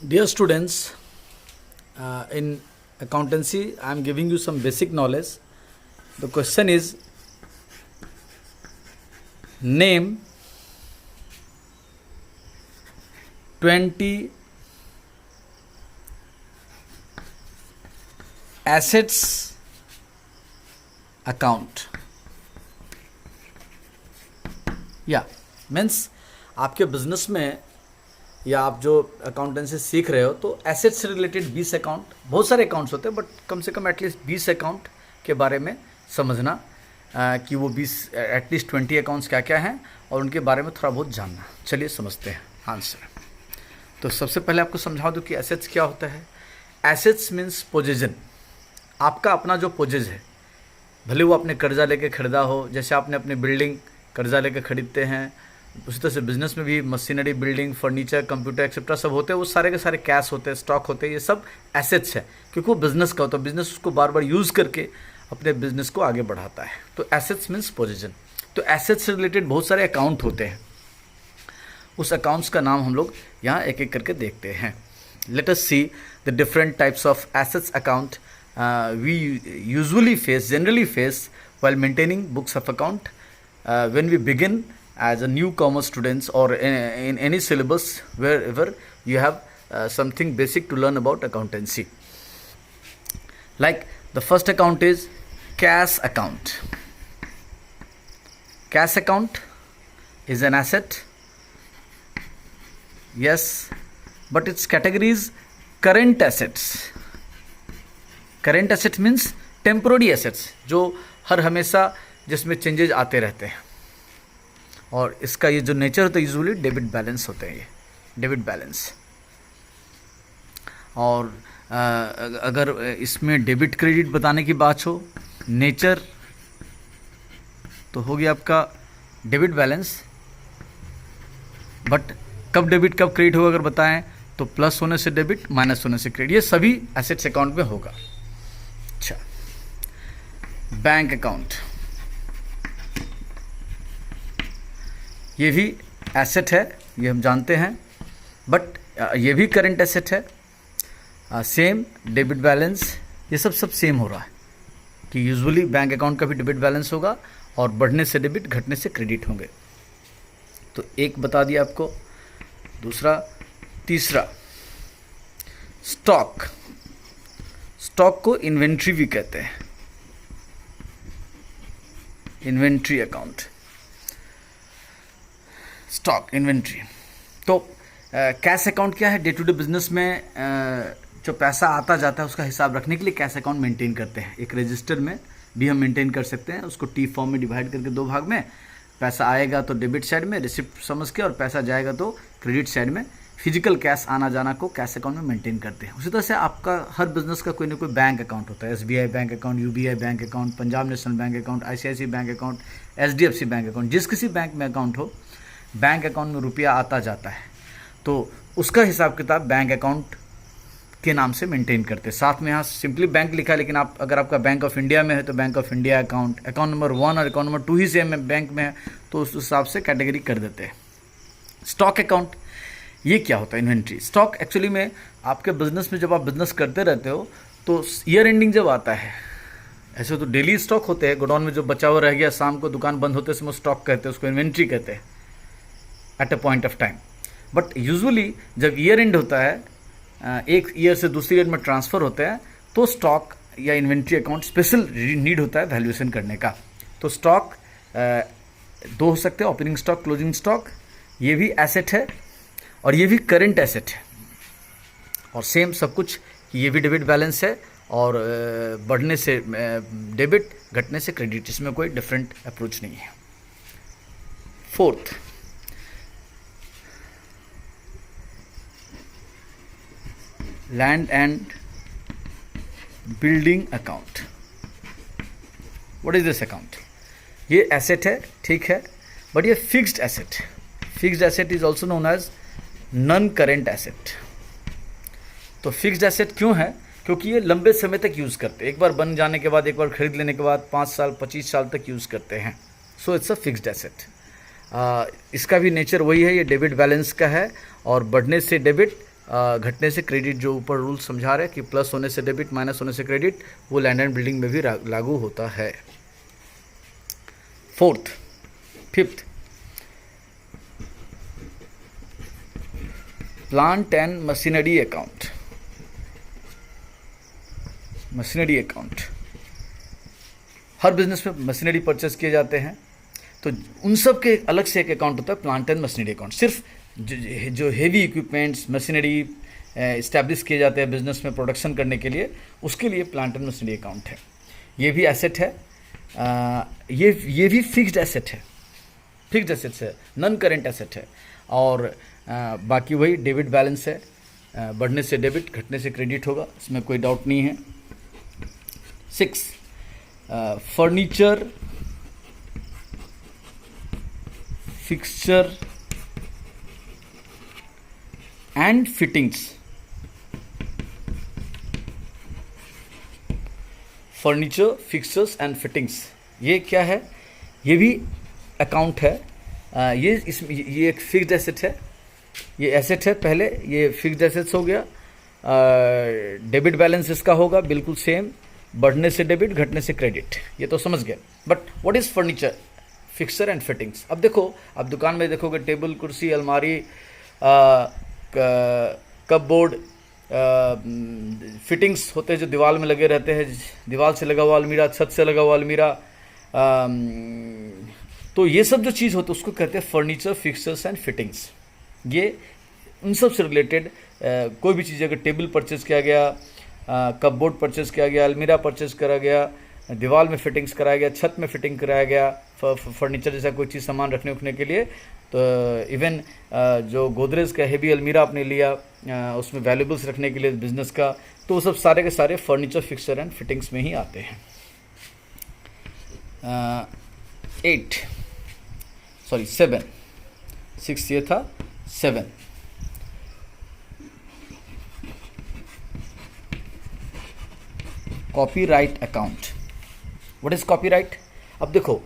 Dear students, in accountancy, I am giving you some basic knowledge. The question is, name 20 assets account. या means आपके business में या आप जो accountancy सीख रहे हो तो एसेट से रिलेटेड 20 अकाउंट, बहुत सारे अकाउंट्स होते हैं बट कम से कम एटलीस्ट 20 अकाउंट के बारे में समझना कि वो 20 एटलीस्ट 20 अकाउंट्स क्या क्या हैं और उनके बारे में थोड़ा बहुत जानना। चलिए समझते हैं आंसर। तो सबसे पहले आपको समझा दूँ कि एसेट्स क्या होता है। एसेट्स मीन्स पोजेशन, आपका अपना जो पोजेज है, भले वो आपने कर्जा लेके खरीदा हो, जैसे आपने अपनी बिल्डिंग कर्जा लेके खरीदते हैं, उसी तरह से बिजनेस में भी machinery, building, furniture, computer etcetera सब होते हैं, वो सारे के सारे कैश होते हैं, स्टॉक होते हैं, ये सब एसेट्स है क्योंकि वो बिजनेस का होता है। बिजनेस उसको बार बार यूज़ करके अपने बिजनेस को आगे बढ़ाता है। तो एसेट्स मीन्स पोजीशन। तो एसेट्स से रिलेटेड बहुत सारे अकाउंट होते हैं, उस अकाउंट्स का नाम हम लोग यहाँ एक एक करके देखते हैं। Let us see the different types of assets account we generally face while maintaining books of account when we begin as a newcomer students or in any syllabus wherever you have something basic to learn about accountancy. Like the first account is cash account. Cash account is an asset, yes, but its category is current assets. Current asset means temporary assets, जो हर हमेशा जिसमें changes आते रहते हैं, और इसका ये जो नेचर होता है यूजुअली डेबिट बैलेंस होते हैं, ये डेबिट बैलेंस। और अगर इसमें डेबिट क्रेडिट बताने की बात हो, नेचर तो हो गया आपका डेबिट बैलेंस, बट कब डेबिट कब क्रेडिट होगा अगर बताएं तो प्लस होने से डेबिट, माइनस होने से क्रेडिट, ये सभी एसेट्स अकाउंट में होगा। अच्छा, बैंक अकाउंट, ये भी एसेट है, ये हम जानते हैं, बट ये भी करंट एसेट है। सेम डेबिट बैलेंस, ये सब सेम हो रहा है कि यूजुअली बैंक अकाउंट का भी डेबिट बैलेंस होगा और बढ़ने से डेबिट, घटने से क्रेडिट होंगे। तो एक बता दिया आपको। दूसरा, तीसरा स्टॉक। स्टॉक को इन्वेंट्री भी कहते हैं, इन्वेंट्री अकाउंट, स्टॉक, इन्वेंट्री। तो कैश अकाउंट क्या है, डे टू डे बिजनेस में जो पैसा आता जाता है उसका हिसाब रखने के लिए कैश अकाउंट मेंटेन करते हैं। एक रजिस्टर में भी हम मेंटेन कर सकते हैं, उसको टी फॉर्म में डिवाइड करके दो भाग में, पैसा आएगा तो डेबिट साइड में रिसिप्ट समझ के, और पैसा जाएगा तो क्रेडिट साइड में। फिजिकल कैश आना जाना को कैश अकाउंट में मेंटेन करते हैं। उसी तरह से आपका हर बिजनेस का कोई ना कोई बैंक अकाउंट होता है, SBI bank account, UBI bank account, Punjab national bank account, ICICI bank account, HDFC bank account, जिस किसी बैंक में अकाउंट हो, बैंक अकाउंट में रुपया आता जाता है तो उसका हिसाब किताब बैंक अकाउंट के नाम से मेंटेन करते हैं। साथ में यहाँ सिंपली बैंक लिखा है, लेकिन आप अगर आपका बैंक ऑफ इंडिया में है तो bank of India account, account number 1 और अकाउंट नंबर 2 ही सेम बैंक में है तो उस हिसाब से कैटेगरी कर देते हैं। स्टॉक अकाउंट, ये क्या होता है, इन्वेंट्री। स्टॉक एक्चुअली में आपके बिजनेस में जब आप बिजनेस करते रहते हो तो ईयर एंडिंग जब आता है, ऐसे तो डेली स्टॉक होते हैं, गोडाउन में जो बचा हुआ रह गया, शाम को दुकान बंद होते समय स्टॉक कहते हैं, उसको इन्वेंट्री कहते हैं at a point of time. But usually जब ईयर एंड होता है, एक ईयर से दूसरी ईयर में ट्रांसफ़र होता है, तो स्टॉक या इन्वेंट्री अकाउंट स्पेशल नीड होता है वैल्यूएशन करने का। तो स्टॉक दो हो सकते हैं, ओपनिंग स्टॉक, क्लोजिंग स्टॉक। ये भी एसेट है और ये भी करंट एसेट है, और सेम सब कुछ, ये भी डेबिट बैलेंस है और बढ़ने से डेबिट, घटने से क्रेडिट, इसमें कोई डिफरेंट अप्रोच नहीं है। Fourth, land and building account. What is this account? ये एसेट है, ठीक है, बट ये फिक्स्ड एसेट है। Fixed asset is also known as non current asset. तो फिक्स्ड एसेट क्यों है? क्योंकि ये लंबे समय तक यूज़ करते हैं, एक बार बन जाने के बाद, एक बार खरीद लेने के बाद 5 साल 25 साल तक यूज़ करते हैं। So it's a fixed asset. इसका भी नेचर वही है, ये डेबिट बैलेंस का है और बढ़ने से डेबिट, घटने से क्रेडिट, जो ऊपर रूल समझा रहे हैं कि प्लस होने से डेबिट माइनस होने से क्रेडिट, वो लैंड एंड बिल्डिंग में भी लागू होता है। Fifth, plant and machinery account. Machinery account, her business में मशीनरी परचेस किए जाते हैं, तो उन सब के अलग से एक अकाउंट होता है, प्लांट एंड मशीनरी अकाउंट। सिर्फ जो हेवी इक्विपमेंट्स मशीनरी इस्टेब्लिश किए जाते हैं बिजनेस में प्रोडक्शन करने के लिए, उसके लिए प्लांट एंड मशीनरी अकाउंट है। ये भी एसेट है, ये भी फिक्स्ड एसेट है, फिक्स्ड एसेट्स है, नॉन करेंट एसेट है। और बाकी वही डेबिट बैलेंस है, बढ़ने से डेबिट घटने से क्रेडिट होगा, इसमें कोई डाउट नहीं है। 6, furniture, fixture and fittings. Furniture, fixtures and fittings, ये क्या है? ये भी अकाउंट है। ये एक फिक्स्ड एसेट है, ये एसेट है पहले, ये फिक्स्ड एसेट्स हो गया। डेबिट बैलेंस इसका होगा बिल्कुल सेम, बढ़ने से डेबिट घटने से क्रेडिट, ये तो समझ गए। But what is furniture, fixer and fittings? अब देखो, आप दुकान में देखोगे टेबल, कुर्सी, अलमारी, कपबोर्ड, फिटिंग्स होते हैं जो दीवार में लगे रहते हैं, दीवार से लगा हुआ अलमीरा, छत से लगा हुआ अलमीरा, तो ये सब जो चीज़ होती है उसको कहते हैं फर्नीचर, फिक्सर्स एंड फिटिंग्स। ये उन सब से रिलेटेड कोई भी चीज़, अगर टेबल परचेज किया गया, कपबोर्ड परचेज किया गया, अलमीरा परचेज करा गया, दीवार में फिटिंग्स कराया गया, छत में फिटिंग कराया गया, फर्नीचर जैसा कोई चीज़ सामान रखने उखने के लिए, तो इवन जो गोदरेज का हेवी अलमीरा आपने लिया, उसमें वैल्यूबल्स रखने के लिए बिजनेस का, तो वो सब सारे के सारे फर्नीचर, फिक्सर एंड फिटिंग्स में ही आते हैं। 7, 6 ये था, 7, copyright account. What is copyright? अब देखो,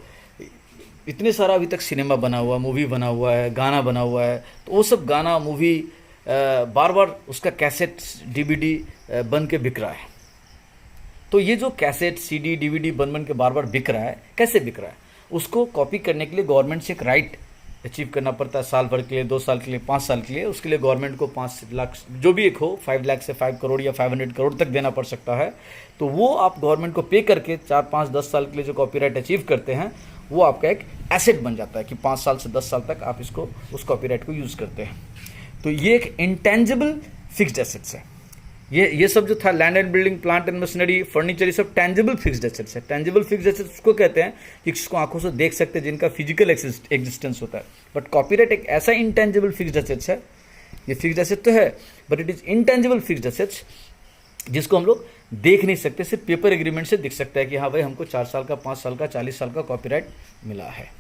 इतने सारा अभी तक सिनेमा बना हुआ, मूवी बना हुआ है, गाना बना हुआ है, तो वो सब गाना, मूवी बार बार उसका कैसेट, डीवीडी बन के बिक रहा है। तो ये जो कैसेट, सीडी, डीवीडी बन के बार बार बिक रहा है, कैसे बिक रहा है? उसको कॉपी करने के लिए गवर्नमेंट से एक राइट अचीव करना पड़ता है, साल भर के लिए, 2 साल के लिए, 5 साल के लिए। उसके लिए गवर्नमेंट को 5 लाख, जो भी एक हो, 5 लाख से 5 करोड़ या 500 करोड़ तक देना पड़ सकता है। तो वो आप गवर्नमेंट को पे करके 4, 5, 10 साल के लिए जो कॉपीराइट अचीव करते हैं, वो आपका एक एसेट बन जाता है कि 5 साल से 10 साल तक आप इसको, उस कॉपीराइट को यूज़ करते हैं। तो ये एक इंटेंजिबल फिक्स्ड एसेट्स है। ये सब जो था, land and building, plant and machinery, furniture, ये सब टेंजिबल फिक्स्ड एसेट्स है। टेंजिबल फिक्स्ड एसेट्स उसको कहते हैं कि जिसको आंखों से देख सकते हैं, जिनका फिजिकल एग्जिस्टेंस होता है। बट कॉपीराइट एक ऐसा इंटेंजिबल फिक्स्ड एसेट्स है, ये फिक्स्ड एसेट तो है but it is intangible fixed assets, जिसको हम लोग देख नहीं सकते, सिर्फ पेपर एग्रीमेंट से दिख सकता है कि हाँ भाई हमको 4 साल का, 5 साल का, 40 साल का कॉपीराइट मिला है।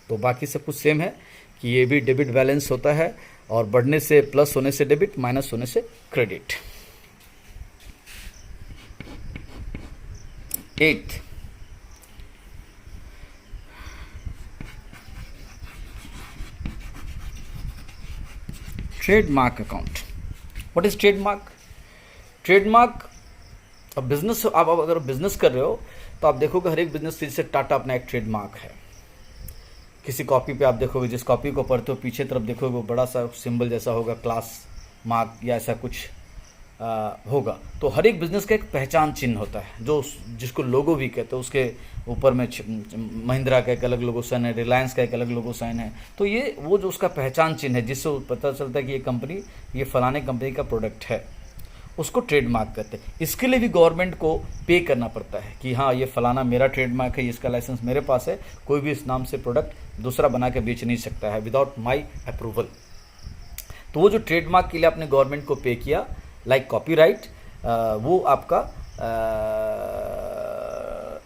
तो बाकी सब कुछ सेम है कि ये भी डेबिट बैलेंस होता है, और बढ़ने से, प्लस होने से डेबिट, माइनस होने से credit. 8, trademark account. What is trademark? Trademark, अब बिजनेस, आप अगर बिजनेस कर रहे हो तो आप देखोगे हर एक बिजनेस, जैसे टाटा अपना एक ट्रेडमार्क है। किसी कॉपी पे आप देखोगे, जिस कॉपी को पढ़ते हो पीछे तरफ देखोगे वो बड़ा सा सिंबल जैसा होगा, क्लास मार्क या ऐसा कुछ होगा। तो हर एक बिजनेस का एक पहचान चिन्ह होता है, जो जिसको लोगो भी कहते हैं। उसके ऊपर में महिंद्रा का एक अलग लोगो साइन है, रिलायंस का एक अलग लोगो साइन है। तो ये वो जो उसका पहचान चिन्ह है, जिससे पता चलता है कि ये कंपनी, ये फलाने कंपनी का प्रोडक्ट है, उसको ट्रेडमार्क कहते हैं। इसके लिए भी गवर्नमेंट को पे करना पड़ता है कि हाँ ये फलाना मेरा ट्रेडमार्क है, इसका लाइसेंस मेरे पास है, कोई भी इस नाम से प्रोडक्ट दूसरा बना के बेच नहीं सकता है विदाउट माई अप्रूवल। तो वो जो ट्रेडमार्क के लिए आपने गवर्नमेंट को पे किया, लाइक कॉपीराइट, वो आपका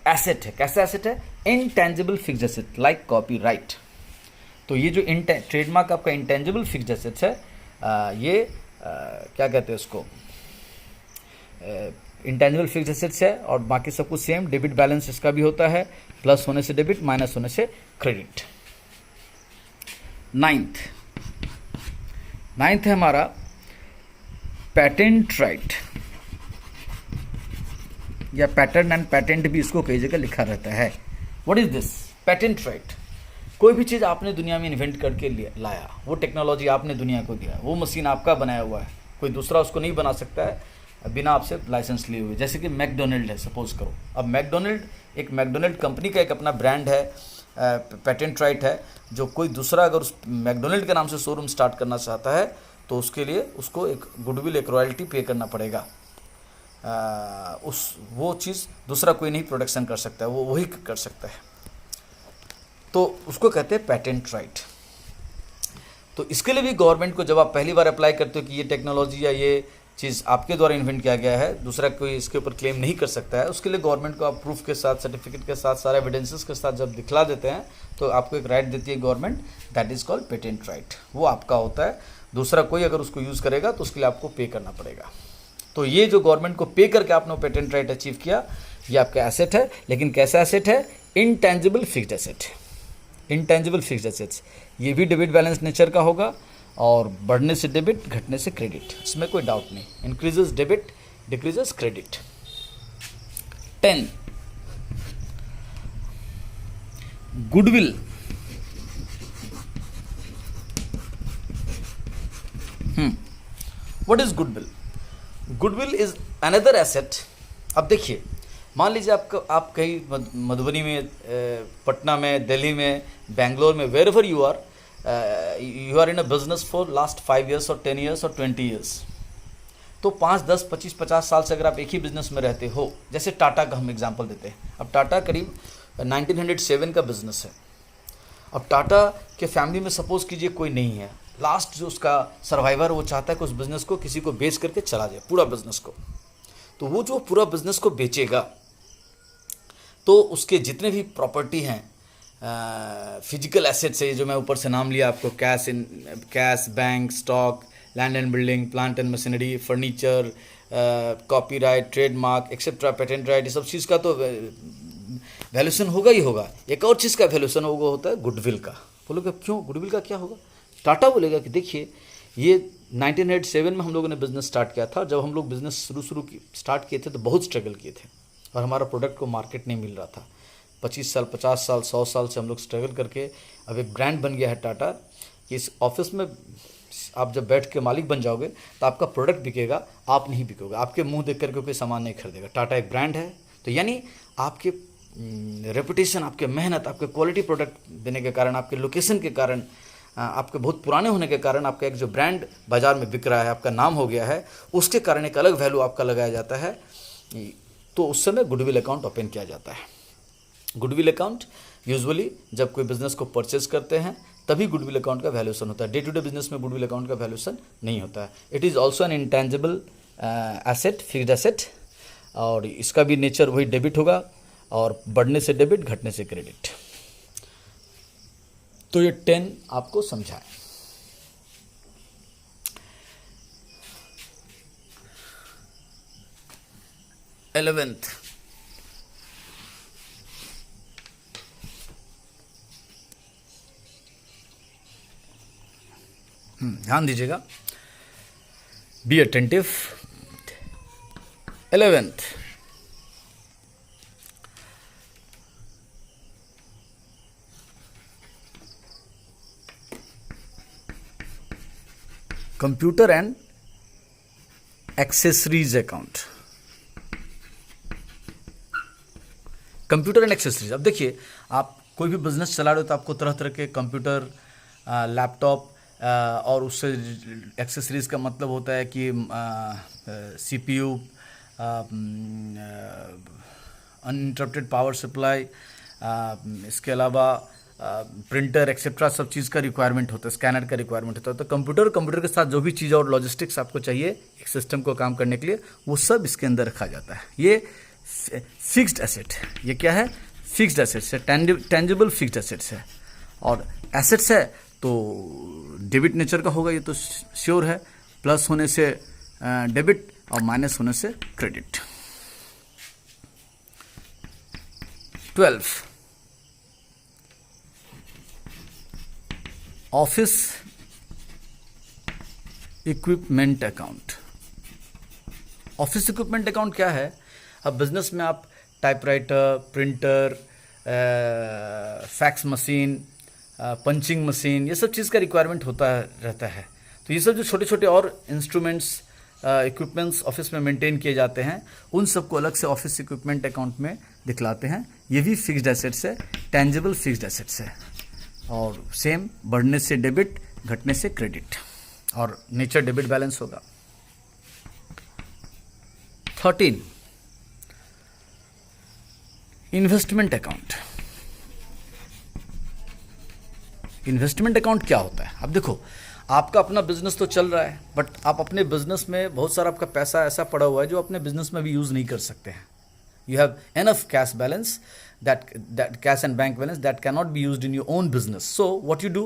एसेट है। कैसा एसेट है? Intangible fixed asset, like copyright. तो ये जो ट्रेडमार्क आपका इंटेंजिबल फिक्स्ड एसेट्स है, ये क्या कहते हैं उसको, इंटेंजिबल फिक्स्ड एसेट्स है। और बाकी सब कुछ सेम, डेबिट बैलेंस इसका भी होता है, प्लस होने से डेबिट, माइनस होने से क्रेडिट। 9th है हमारा पैटेंट राइट या पैटर्न एंड पैटेंट भी इसको कई जगह लिखा रहता है। What is this? Patent right. कोई भी चीज़ आपने दुनिया में इन्वेंट करके लाया, वो टेक्नोलॉजी आपने दुनिया को दिया, वो मशीन आपका बनाया हुआ है, कोई दूसरा उसको नहीं बना सकता है बिना आपसे लाइसेंस लिए हुए। जैसे कि मैकडोनल्ड है, सपोज करो। अब मैकडोनल्ड कंपनी का एक अपना ब्रांड है, पैटेंट राइट है, जो कोई दूसरा अगर उस मैकडोनल्ड के नाम से शोरूम स्टार्ट करना चाहता है तो उसके लिए उसको एक गुडविल, एक रॉयल्टी पे करना पड़ेगा। वो चीज़ दूसरा कोई नहीं प्रोडक्शन कर सकता है, वो वही कर सकता है, तो उसको कहते हैं पैटेंट राइट। तो इसके लिए भी गवर्नमेंट को जब आप पहली बार अप्लाई करते हो कि ये टेक्नोलॉजी या ये चीज़ आपके द्वारा इन्वेंट किया गया है, दूसरा कोई इसके ऊपर क्लेम नहीं कर सकता है, उसके लिए गवर्नमेंट को आप प्रूफ के साथ, सर्टिफिकेट के साथ, सारे एविडेंसेस के साथ जब दिखला देते हैं तो आपको एक राइट देती है government, that is called patent right. वो आपका होता है, दूसरा कोई अगर उसको यूज़ करेगा तो उसके लिए आपको पे करना पड़ेगा। तो ये जो गवर्नमेंट को पे करके आपने पेटेंट राइट अचीव किया, ये आपका एसेट है। लेकिन कैसा एसेट है? Intangible fixed asset. Intangible fixed assets, ये भी डेबिट बैलेंस नेचर का होगा, और बढ़ने से डेबिट, घटने से क्रेडिट, इसमें कोई डाउट नहीं। Increases debit, decreases credit. 10 goodwill. What is goodwill? Goodwill is another asset. अब देखिए, मान लीजिए आप कहीं मधुबनी में, पटना में, दिल्ली में, बेंगलोर में, wherever you are in a business for last 5 years और 10 years और 20 years। तो 5, 10, 25, 50 साल से अगर आप एक ही बिजनेस में रहते हो, जैसे टाटा का हम एग्जांपल देते हैं। अब टाटा करीब 1907 का बिजनेस है। अब टाटा के फैमिली में सपोज कीजिए कोई नहीं है, लास्ट जो उसका सर्वाइवर, वो चाहता है कि उस बिज़नेस को किसी को बेच करके चला जाए, पूरा बिज़नेस को। तो वो जो पूरा बिज़नेस को बेचेगा तो उसके जितने भी प्रॉपर्टी हैं, फिजिकल एसेट्स है, जो मैं ऊपर से नाम लिया आपको, cash, bank, stock, land and building, plant and machinery, furniture, copyright, trademark etcetera, patent right, ये सब चीज़ का तो वैल्यूशन होगा ही होगा। एक और चीज़ का वैल्यूशन होता है गुडविल का। बोलोगे क्यों? गुडविल का क्या होगा? टाटा बोलेगा कि देखिए, ये 1907 में हम लोगों ने बिज़नेस स्टार्ट किया था। जब हम लोग बिज़नेस शुरू स्टार्ट किए थे तो बहुत स्ट्रगल किए थे, और हमारा प्रोडक्ट को मार्केट नहीं मिल रहा था। 25 साल, 50 साल, 100 साल से हम लोग स्ट्रगल करके अब एक ब्रांड बन गया है टाटा। इस ऑफिस में आप जब बैठ के मालिक बन जाओगे तो आपका प्रोडक्ट बिकेगा, आप नहीं बिकोगे, आपके मुंह देख करके कोई सामान नहीं खरीदेगा। टाटा एक ब्रांड है, तो यानी आपके रेपुटेशन, आपके मेहनत, आपके क्वालिटी प्रोडक्ट देने के कारण, आपके लोकेशन के कारण, आपके बहुत पुराने होने के कारण, आपका एक जो ब्रांड बाज़ार में बिक रहा है, आपका नाम हो गया है, उसके कारण एक अलग वैल्यू आपका लगाया जाता है। तो उस समय गुडविल अकाउंट ओपन किया जाता है। गुडविल अकाउंट यूजुअली जब कोई बिज़नेस को परचेज करते हैं तभी गुडविल अकाउंट का वैल्यूशन होता है। डे टू डे बिजनेस में गुडविल अकाउंट का वैल्यूशन नहीं होता है। It is also an intangible asset, fixed asset, और इसका भी नेचर वही डेबिट होगा, और बढ़ने से डेबिट, घटने से क्रेडिट। तो ये 10 आपको समझाएं। एलेवेंथ, ध्यान दीजिएगा, be attentive. 11th, computer and accessories account. Computer and accessories, अब देखिए, आप कोई भी बिजनेस चला रहे हो तो आपको तरह तरह के कंप्यूटर, लैपटॉप, और उससे एक्सेसरीज़ का मतलब होता है कि CPU, अनइंटरप्टेड पावर सप्लाई, इसके अलावा प्रिंटर एक्सेट्रा, सब चीज़ का रिक्वायरमेंट होता है, स्कैनर का रिक्वायरमेंट होता है। तो कंप्यूटर के साथ जो भी चीज़ और लॉजिस्टिक्स आपको चाहिए एक सिस्टम को काम करने के लिए, वो सब इसके अंदर रखा जाता है। ये फिक्स्ड एसेट, ये क्या है? फिक्स्ड एसेट्स है, टेंजिबल फिक्स्ड एसेट्स है। और एसेट्स है तो डेबिट नेचर का होगा, ये तो श्योर है। प्लस होने से डेबिट और माइनस होने से credit. 12, office equipment account. Office equipment account क्या है? अब बिजनेस में आप typewriter, printer, fax machine, punching machine, ये सब चीज़ का रिक्वायरमेंट होता रहता है। तो ये सब जो छोटे छोटे और इंस्ट्रूमेंट्स, इक्विपमेंट्स ऑफिस में मेंटेन किए जाते हैं, उन सबको अलग से ऑफिस इक्विपमेंट अकाउंट में दिखलाते हैं। ये भी फिक्स्ड एसेट्स है, टेंजिबल फिक्स्ड एसेट्स है। और सेम, बढ़ने से डेबिट, घटने से क्रेडिट, और नेचर डेबिट बैलेंस होगा। 13, इन्वेस्टमेंट अकाउंट। इन्वेस्टमेंट अकाउंट क्या होता है? अब देखो, आपका अपना बिजनेस तो चल रहा है, बट आप अपने बिजनेस में बहुत सारा आपका पैसा ऐसा पड़ा हुआ है जो अपने बिजनेस में भी यूज नहीं कर सकते हैं। You have enough cash balance, that cash and bank balance that cannot be used in your own business. So what you do,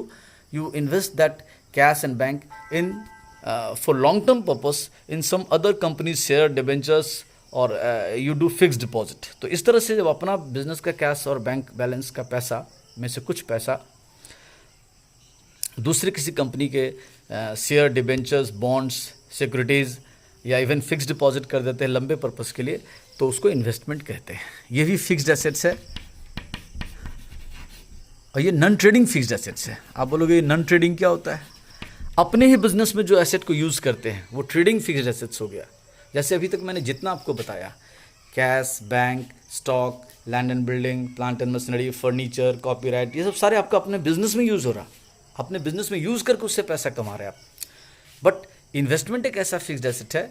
you invest that cash and bank in for long term purpose in some other company's share, debentures, और you do fixed deposit. तो इस तरह से जब अपना business का cash और bank balance का पैसा में से कुछ पैसा दूसरे किसी कंपनी के शेयर, डिबेंचर्स, बॉन्ड्स, सिक्योरिटीज़ या इवन फिक्स डिपॉजिट कर देते हैं लंबे पर्पस के लिए, तो उसको इन्वेस्टमेंट कहते हैं। ये भी फिक्स्ड एसेट्स है, और ये नॉन ट्रेडिंग फिक्स्ड एसेट्स है। आप बोलोगे ये नॉन ट्रेडिंग क्या होता है? अपने ही बिजनेस में जो एसेट को यूज़ करते हैं वो ट्रेडिंग फिक्स्ड एसेट्स हो गया। जैसे अभी तक मैंने जितना आपको बताया, cash, bank, stock, land and building, plant and machinery, furniture, copyright, ये सब सारे आपका अपने बिजनेस में यूज़ हो रहा, अपने बिजनेस में यूज़ करके उससे पैसा कमा रहे हैं आप। बट इन्वेस्टमेंट एक ऐसा फिक्स्ड एसेट है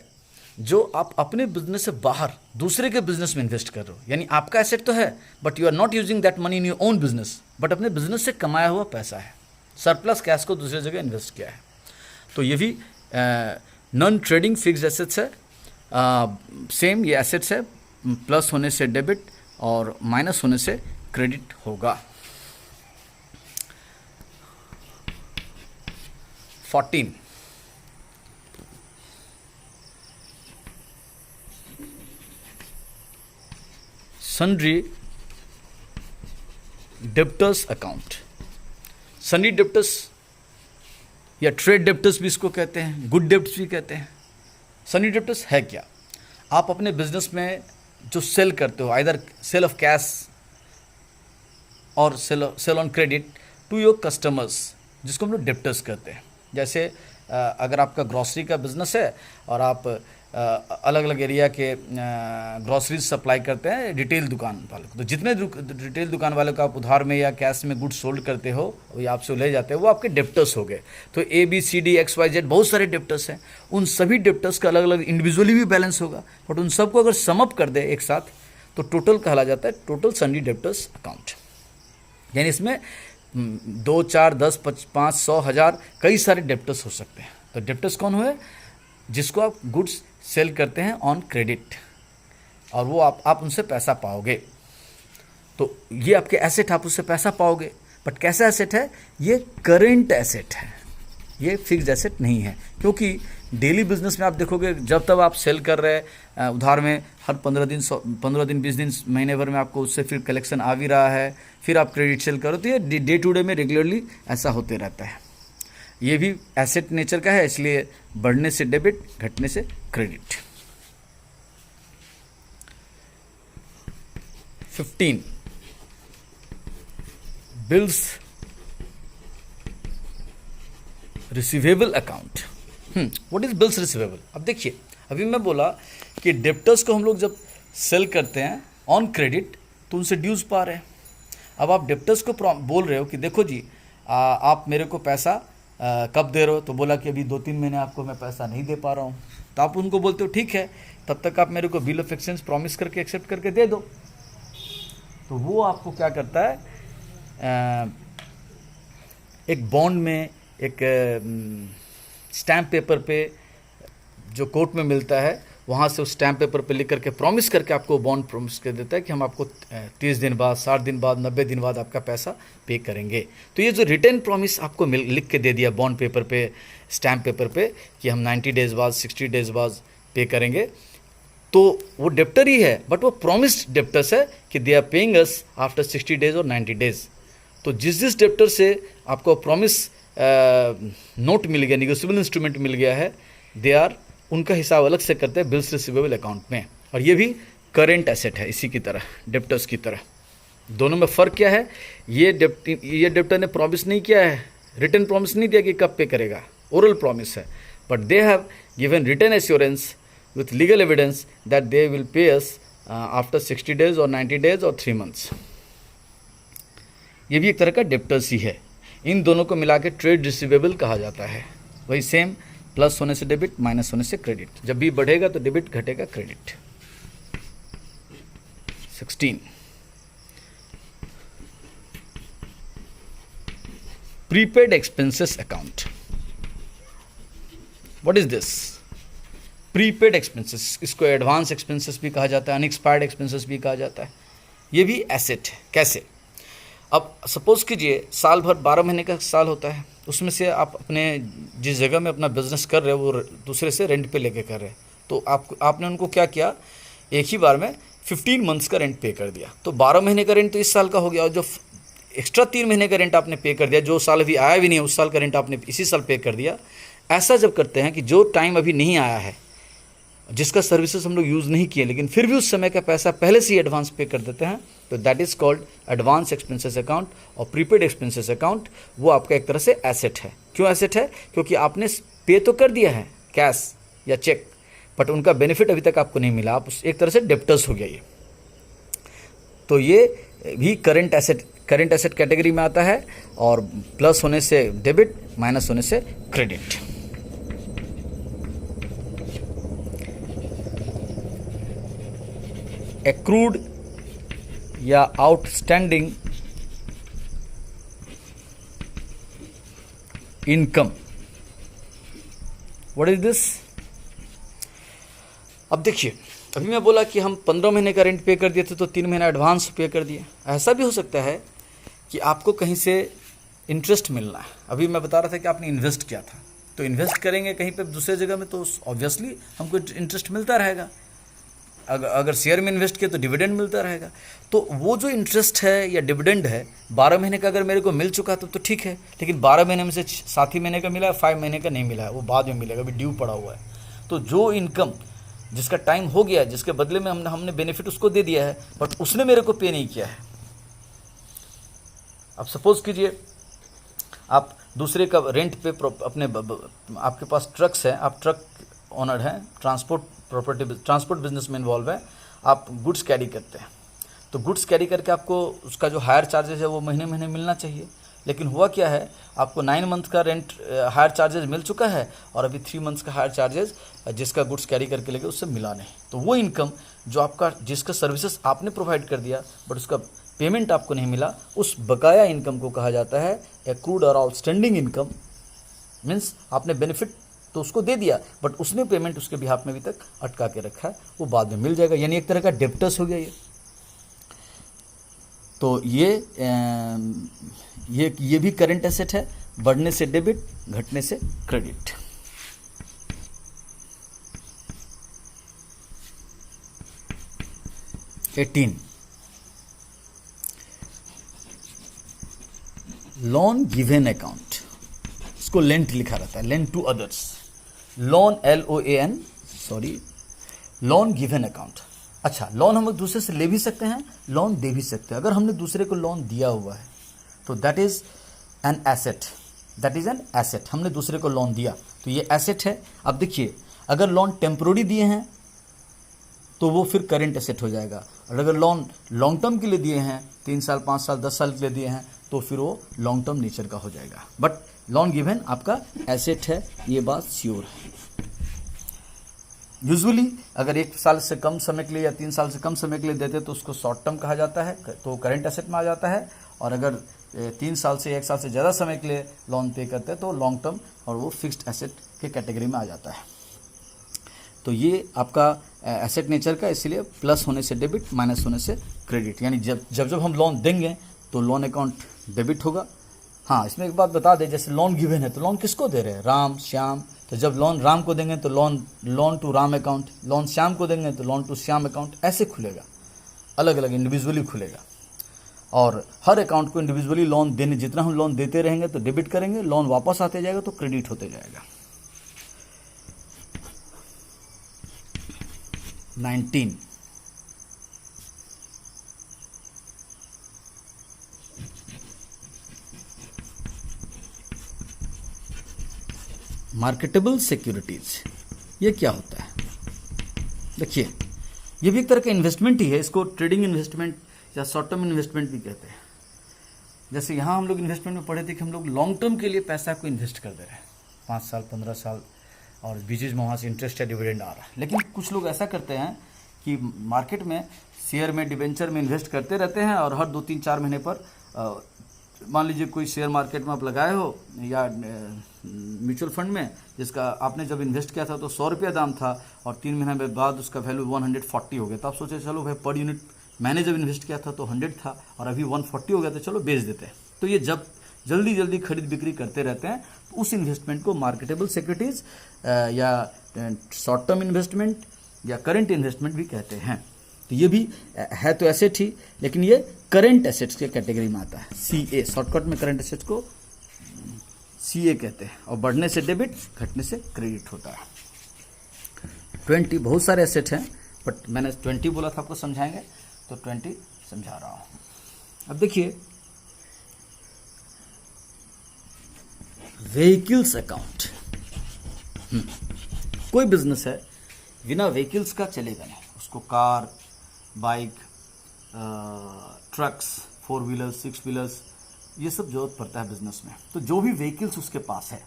जो आप अपने बिजनेस से बाहर दूसरे के बिजनेस में इन्वेस्ट कर रहे हो। यानी आपका एसेट तो है, but you are not using that money in your own business, but अपने बिजनेस से कमाया हुआ पैसा है, सरप्लस कैश को दूसरी जगह इन्वेस्ट किया है। तो ये भी नॉन ट्रेडिंग फिक्स्ड एसेट्स है। सेम ये एसेट्स है, प्लस होने से डेबिट और माइनस होने से क्रेडिट होगा। 14, sundry debtors account. Sundry debtors या ट्रेड डेप्टर्स भी इसको कहते हैं, गुड डेप्ट्स भी कहते हैं। सन्ड्री डेप्टर्स है क्या? आप अपने बिजनेस में जो सेल करते हो, आइदर सेल ऑफ कैश और sale on credit to your customers, जिसको हम लोग डेप्टर्स कहते हैं। जैसे अगर आपका ग्रॉसरी का बिजनेस है और आप अलग अलग एरिया के ग्रॉसरीज सप्लाई करते हैं रिटेल दुकान वालों को, तो जितने रिटेल दुकान वालों को आप उधार में या कैश में गुड्स सोल्ड करते हो या आपसे ले जाते हो, वो आपके डेप्टर्स हो गए। तो ABCD XYZ बहुत सारे डेप्टर्स हैं। उन सभी डेप्टर्स का अलग अलग इंडिविजुअली भी बैलेंस होगा, बट उन सबको अगर समअप कर दे एक साथ तो टोटल कहला जाता है टोटल सन्ड्री डेप्टर्स अकाउंट। यानी इसमें 2, 4, 10, 5, 100, 1000 कई सारे डेप्टर्स हो सकते हैं। तो डेप्टर्स कौन हुए? जिसको आप गुड्स सेल करते हैं ऑन क्रेडिट, और वो आप उनसे पैसा पाओगे। तो ये आपके एसेट, आप उससे पैसा पाओगे। बट कैसा एसेट है? ये करेंट एसेट है, ये फिक्स्ड एसेट नहीं है। क्योंकि डेली बिजनेस में आप देखोगे, जब तक आप सेल कर रहे हैं उधार में, हर 15 दिन 20 दिन महीने भर में आपको उससे फिर कलेक्शन आ भी रहा है, फिर आप क्रेडिट सेल करो, तो ये डे टू डे में रेगुलरली ऐसा होते रहता है। ये भी एसेट नेचर का है, इसलिए बढ़ने से डेबिट, घटने से credit. 15, bills receivable account. What is bills receivable? अब देखिए, अभी मैं बोला कि डेप्टर्स को हम लोग जब सेल करते हैं ऑन क्रेडिट तो उनसे ड्यूज पा रहे हैं। अब आप डेप्टर्स को बोल रहे हो कि देखो जी, आप मेरे को पैसा कब दे रहे हो? तो बोला कि अभी 2-3 महीने आपको मैं पैसा नहीं दे पा रहा हूँ। तो आप उनको बोलते हो ठीक है, तब तक आप मेरे को बिल ऑफ एक्सचेंज प्रॉमिस करके एक्सेप्ट करके दे दो। तो वो आपको क्या करता है, एक बॉन्ड में, एक स्टैम्प पेपर पे जो कोर्ट में मिलता है, वहाँ से उस स्टैम्प पेपर पे लिख करके प्रॉमिस करके आपको बॉन्ड प्रॉमिस कर देता है कि हम आपको 30 दिन बाद, 60 दिन बाद, 90 दिन बाद आपका पैसा पे करेंगे। तो ये जो रिटर्न प्रॉमिस आपको लिख के दे दिया बॉन्ड पेपर पे, स्टैम्प पेपर पे, कि हम 90 डेज बाद, 60 डेज बाद पे करेंगे, तो वो डेप्टर ही है, बट वो प्रॉमिस्ड डेप्टर्स है कि they are paying us after 60 days और 90 डेज। तो जिस डेप्टर से आपको प्रॉमिस नोट मिल गया, निगोशिएबल इंस्ट्रूमेंट मिल गया है, दे आर उनका हिसाब अलग से करते हैं बिल्स रिसीवेबल अकाउंट में, और ये भी करेंट एसेट है इसी की तरह, डेप्टर्स की तरह। दोनों में फ़र्क क्या है, ये डेप्टर ने प्रॉमिस नहीं किया है, रिटर्न प्रॉमिस नहीं दिया कि कब पे करेगा, ओरल प्रॉमिस है, but they have given return assurance with legal evidence that they will pay us after 60 days और 90 days और 3 months। ये भी एक तरह का डेप्टर्स ही है। इन दोनों को मिला के ट्रेड रिसीवेबल कहा जाता है। वही सेम, प्लस होने से डेबिट, माइनस होने से क्रेडिट। जब भी बढ़ेगा तो डेबिट, घटेगा credit. 16, prepaid expenses account. What is this? Prepaid expenses, इसको एडवांस एक्सपेंसेस भी कहा जाता है, अनएक्सपायर्ड एक्सपेंसेस भी कहा जाता है। ये भी एसेट है। कैसे? अब सपोज कीजिए साल भर 12 महीने का साल होता है, उसमें से आप अपने जिस जगह में अपना बिजनेस कर रहे हो वो दूसरे से रेंट पे लेके कर रहे हैं, तो आपने उनको क्या किया, एक ही बार में 15 मंथ्स का रेंट पे कर दिया। तो 12 महीने का रेंट तो इस साल का हो गया, और जो एक्स्ट्रा 3 महीने का रेंट आपने पे कर दिया, जो साल अभी आया भी नहीं है उस साल का रेंट आपने इसी साल पे कर दिया। ऐसा जब करते हैं कि जो टाइम अभी नहीं आया है, जिसका सर्विसेज हम लोग यूज़ नहीं किए, लेकिन फिर भी उस समय का पैसा पहले से ही एडवांस पे कर देते हैं, तो that is called advance expenses account. और प्रीपेड एक्सपेंसेस अकाउंट वो आपका एक तरह से एसेट है। क्यों एसेट है? क्योंकि आपने पे तो कर दिया है कैश या चेक, बट उनका बेनिफिट अभी तक आपको नहीं मिला, आप एक तरह से डेप्टर्स हो गया ये। तो ये भी करंट एसेट कैटेगरी में आता है, और प्लस होने से डेबिट, माइनस होने से क्रेडिट। एक्रूड या outstanding income. What is this? अब देखिए, अभी मैं बोला कि हम 15 महीने का रेंट पे कर दिए थे तो 3 महीना एडवांस पे कर दिए। ऐसा भी हो सकता है कि आपको कहीं से इंटरेस्ट मिलना है। अभी मैं बता रहा था कि आपने इन्वेस्ट किया था, तो इन्वेस्ट करेंगे कहीं पे दूसरे जगह में तो ऑब्वियसली हमको इंटरेस्ट मिलता रहेगा। अगर शेयर में इन्वेस्ट किया तो डिविडेंड मिलता रहेगा। तो वो जो इंटरेस्ट है या डिविडेंड है 12 महीने का अगर मेरे को मिल चुका तो ठीक है, लेकिन 12 महीने में से 7 ही महीने का मिला है, 5 महीने का नहीं मिला है, वो बाद में मिलेगा, अभी ड्यू पड़ा हुआ है। तो जो इनकम जिसका टाइम हो गया, जिसके बदले में हमने बेनिफिट उसको दे दिया है, बट उसने मेरे को पे नहीं किया है। अब सपोज कीजिए आप दूसरे का रेंट पे अपने आपके पास ट्रक्स हैं, आप ट्रक ओनर हैं, ट्रांसपोर्ट बिजनेस में इन्वॉल्व है, आप गुड्स कैरी करते हैं, तो गुड्स कैरी करके आपको उसका जो हायर चार्जेस है वो महीने महीने मिलना चाहिए। लेकिन हुआ क्या है, आपको 9 मंथ का रेंट हायर चार्जेस मिल चुका है, और अभी 3 मंथ्स का हायर चार्जेस जिसका गुड्स कैरी करके लेके उससे मिला नहीं। तो वो इनकम जो आपका, जिसका सर्विसेज आपने प्रोवाइड कर दिया बट उसका पेमेंट आपको नहीं मिला, उस बकाया इनकम को कहा जाता है एक्रूड और आउटस्टैंडिंग इनकम। मीन्स आपने बेनिफिट तो उसको दे दिया, बट उसने पेमेंट उसके बिहाफ में अभी तक अटका के रखा है, वो बाद में मिल जाएगा। यानी एक तरह का डेप्टर्स हो गया ये। तो ये भी करंट एसेट है, बढ़ने से डेबिट, घटने से क्रेडिट। लोन गिवन अकाउंट, इसको लेंट लिखा रहता है, lent to others. Loan LOAN, sorry, loan given account. अच्छा, लोन हम दूसरे से ले भी सकते हैं, लोन दे भी सकते हैं। अगर हमने दूसरे को लोन दिया हुआ है तो दैट इज एन एसेट, हमने दूसरे को लोन दिया तो ये एसेट है। अब देखिए, अगर लोन टेम्पोररी दिए हैं तो वो फिर करेंट एसेट हो जाएगा, और अगर लोन लॉन्ग टर्म के लिए दिए हैं, 3 साल, 5 साल, 10 साल के लिए दिए हैं, तो फिर वो लॉन्ग टर्म नेचर का हो जाएगा। बट लोन गिवन आपका एसेट है, ये बात श्योर है। यूजुअली अगर 1 साल से कम समय के लिए या 3 साल से कम समय के लिए देते तो उसको शॉर्ट टर्म कहा जाता है, तो करेंट एसेट में आ जाता है। और अगर 3 साल से 1 साल से ज़्यादा समय के लिए लोन पे करते हैं तो लॉन्ग टर्म और वो फिक्स्ड एसेट के कैटेगरी में आ जाता है। तो ये आपका एसेट नेचर का, इसलिए प्लस होने से डेबिट, माइनस होने से क्रेडिट। यानी जब हम लोन देंगे तो लोन अकाउंट डेबिट होगा। हाँ, इसमें एक बात बता दें, जैसे लोन गिवन है तो लोन किसको दे रहे हैं? राम, श्याम। तो जब लोन राम को देंगे तो loan to Ram account, loan Shyam को देंगे तो लोन टू श्याम अकाउंट, ऐसे खुलेगा, अलग अलग इंडिविजुअली खुलेगा। और हर अकाउंट को इंडिविजुअली लोन देने, जितना हम लोन देते रहेंगे तो डेबिट करेंगे, लोन वापस आते जाएगा तो क्रेडिट होते जाएगा। 19, मार्केटेबल सिक्योरिटीज, ये क्या होता है? देखिए, ये भी एक तरह का इन्वेस्टमेंट ही है। इसको ट्रेडिंग इन्वेस्टमेंट या शॉर्ट टर्म इन्वेस्टमेंट भी कहते हैं। जैसे यहाँ हम लोग इन्वेस्टमेंट में पढ़े थे कि हम लोग लॉन्ग टर्म के लिए पैसा को इन्वेस्ट कर दे रहे हैं, 5 साल 15 साल, और बीच में वहाँ से इंटरेस्ट या डिविडेंड आ रहा है। लेकिन कुछ लोग ऐसा करते हैं कि मार्केट में शेयर में, डिवेंचर में इन्वेस्ट करते रहते हैं, और हर 2-3-4 महीने पर मान लीजिए कोई शेयर मार्केट में आप लगाए हो या म्यूचुअल फंड में, जिसका आपने जब इन्वेस्ट किया था तो 100 रुपया दाम था, और 3 महीने बाद उसका वैल्यू 140 हो गया। तो आप सोचे चलो भाई पर यूनिट मैंने जब इन्वेस्ट किया था तो 100 था और अभी 140 हो गया, तो चलो बेच देते हैं। तो ये जब जल्दी जल्दी खरीद बिक्री करते रहते हैं, तो उस इन्वेस्टमेंट को मार्केटेबल सिक्योरिटीज या शॉर्ट टर्म इन्वेस्टमेंट या करंट इन्वेस्टमेंट भी कहते हैं। तो ये भी है तो एसेट ही, लेकिन ये करंट एसेट्स के कैटेगरी में आता है। CA, शॉर्टकट में करंट एसेट्स को CA कहते हैं। और बढ़ने से डेबिट, घटने से क्रेडिट होता है। 20 बहुत सारे एसेट हैं, बट मैंने 20 बोला था आपको समझाएंगे, तो 20 समझा रहा हूं। अब देखिए, व्हीकल्स अकाउंट। कोई बिजनेस है बिना व्हीकल्स का चलेगा नहीं। उसको car, bike, trucks, 4 wheelers, 6 wheelers, ये सब जरूरत पड़ता है बिजनेस में। तो जो भी व्हीकल्स उसके पास है,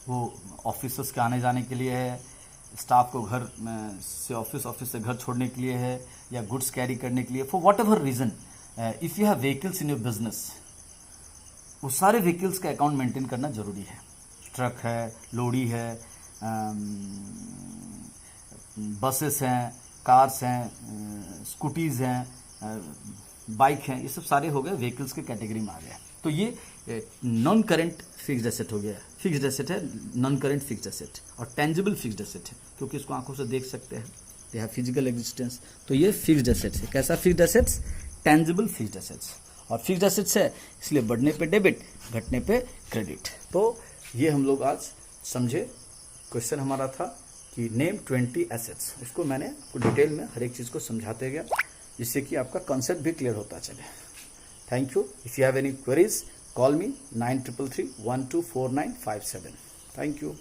वो ऑफिसर्स के आने जाने के लिए है, स्टाफ को घर से ऑफिस से घर छोड़ने के लिए है, या गुड्स कैरी करने के लिए, for whatever reason, if you have vehicles in your business, वो सारे व्हीकल्स का अकाउंट मेंटेन करना जरूरी है। ट्रक है, लोरी है, बसेस हैं, कार्स हैं, स्कूटीज़ हैं, बाइक हैं, ये सब सारे हो गए व्हीकल्स के कैटेगरी में आ गए। तो ये नॉन करेंट फिक्स्ड एसेट हो गया। फिक्स्ड एसेट है, नॉन करेंट फिक्स्ड एसेट, और टेंजिबल फिक्स्ड एसेट है, क्योंकि इसको आंखों से देख सकते हैं, दे हैव फिजिकल एग्जिस्टेंस। तो ये फिक्स्ड एसेट्स है। कैसा fixed assets? Tangible fixed assets. और फिक्स्ड एसेट्स है, इसलिए बढ़ने पे डेबिट, घटने पे क्रेडिट। तो ये हम लोग आज समझे। क्वेश्चन हमारा था कि नेम 20 एसेट्स। इसको मैंने आपको डिटेल में हर एक चीज़ को समझाते गया, जिससे कि आपका कॉन्सेप्ट भी क्लियर होता चले। Thank you. If you have any queries, call me 9333 124957। Thank you.